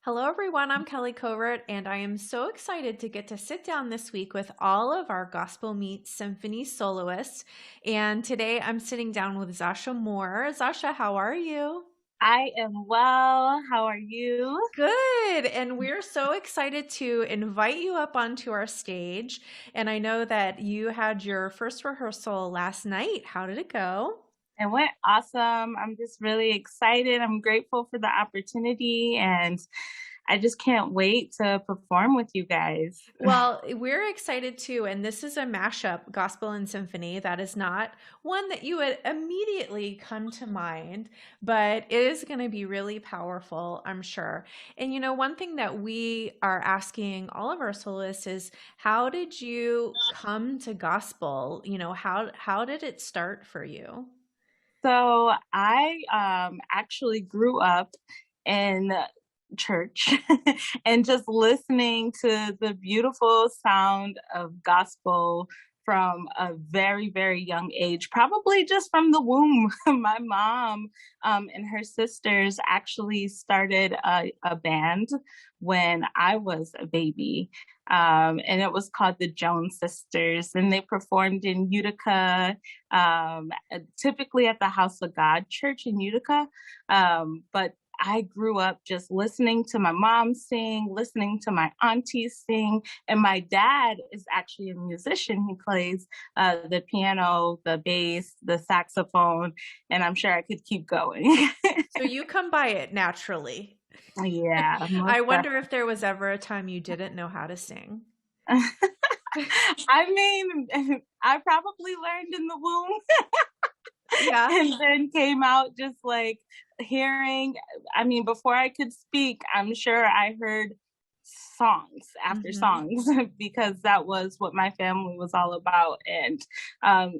Hello, everyone. I'm Kelly Covert, and I am so excited to get to sit down this week with all of our Gospel Meets Symphony soloists. And today I'm sitting down with Zasha Moore. Zasha, how are you? I am well. How are you? Good. And we're so excited to invite you up onto our stage. And I know that you had your first rehearsal last night. How did it go? It went awesome. I'm just really excited. I'm grateful for the opportunity, and I just can't wait to perform with you guys. Well, we're excited too, and this is a mashup, gospel and symphony. That is not one that you would immediately come to mind, but it is going to be really powerful, I'm sure. And one thing that we are asking all of our soloists is, how did you come to gospel? How did it start for you? So I actually grew up in church and just listening to the beautiful sound of gospel from a very, very young age, probably just from the womb. My mom and her sisters actually started a band when I was a baby. And it was called the Jones Sisters, and they performed in Utica, typically at the House of God Church in Utica. But I grew up just listening to my mom sing, listening to my aunties sing, and my dad is actually a musician. He plays the piano, the bass, the saxophone, and I'm sure I could keep going. So you come by it naturally. Yeah, I most wonder if there was ever a time you didn't know how to sing. definitely. I mean, I probably learned in the womb Yeah. and then came out just like hearing. I mean, before I could speak, I'm sure I heard songs after Hmm. songs because that was what my family was all about. And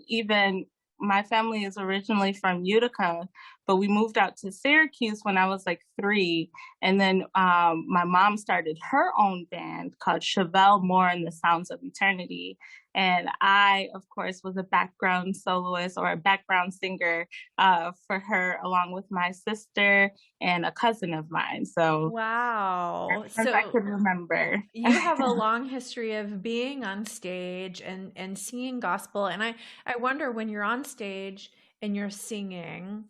even my family is originally from Utica, but we moved out to Syracuse when I was like 3. And then my mom started her own band called Chevelle Moore and the Sounds of Eternity. And I, of course, was a background soloist or a background singer for her, along with my sister and a cousin of mine. So Wow. since I So could remember. you have a long history of being on stage and singing gospel. And I wonder, when you're on stage and you're singing,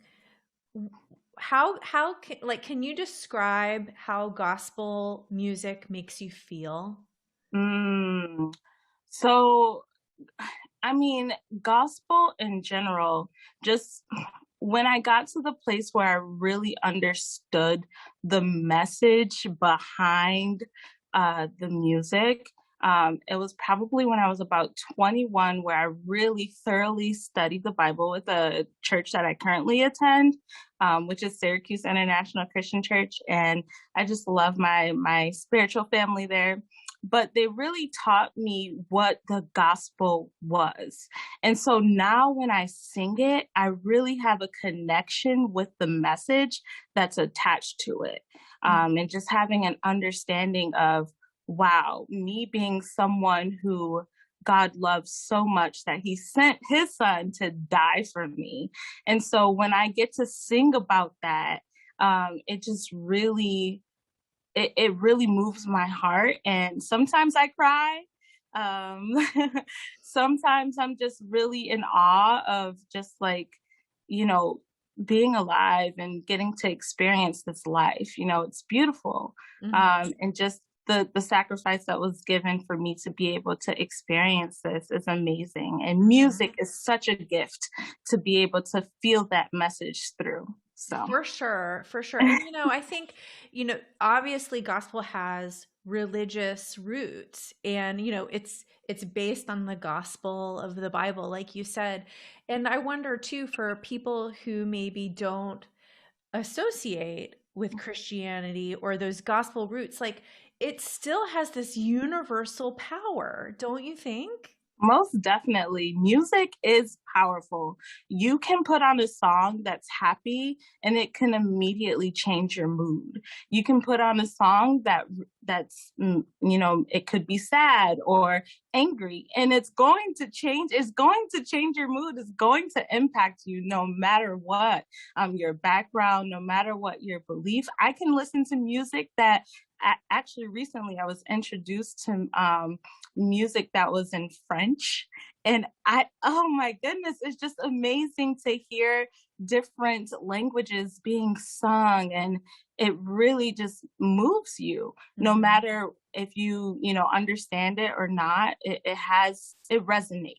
how can you describe how gospel music makes you feel? Mm. So, I mean, gospel in general, just when I got to the place where I really understood the message behind the music, it was probably when I was about 21 where I really thoroughly studied the Bible with a church that I currently attend, which is Syracuse International Christian Church. And I just love my spiritual family there, but they really taught me what the gospel was. And so now when I sing it, I really have a connection with the message that's attached to it. And just having an understanding of, wow, me being someone who God loves so much that he sent his son to die for me. And so when I get to sing about that, it just really it really moves my heart, and sometimes I cry. um Sometimes I'm just really in awe of just like, you know being alive and getting to experience this life. It's beautiful. Mhm. And just the sacrifice that was given for me to be able to experience this is amazing, and music is such a gift to be able to feel that message through. So For sure, for sure. And I think, obviously gospel has religious roots, and it's based on the gospel of the Bible, like you said. And I wonder too, for people who maybe don't associate with Christianity or those gospel roots, like, it still has this universal power, don't you think? most definitely. Music is powerful. You can put on a song that's happy and it can immediately change your mood. You can put on a song that's it could be sad or angry, and it's going to change your mood. It's going to impact you no matter what your background, no matter what your belief. I can listen to music that actually recently I was introduced to music that was in French, and oh my goodness, it's just amazing to hear different languages being sung, and it really just moves you no matter if you understand it or not. It resonates.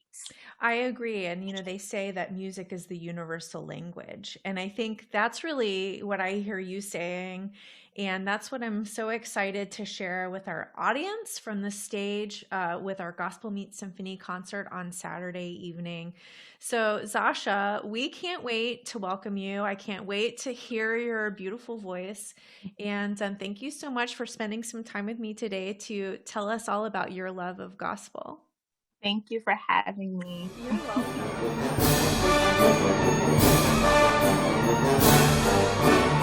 I agree. And, they say that music is the universal language. And I think that's really what I hear you saying. And that's what I'm so excited to share with our audience from the stage with our Gospel Meets Symphony concert on Saturday evening. So, Zasha, we can't wait to welcome you. I can't wait to hear your beautiful voice. And thank you so much for spending some time with me today to tell us all about your love of gospel. Thank you for having me. You're welcome.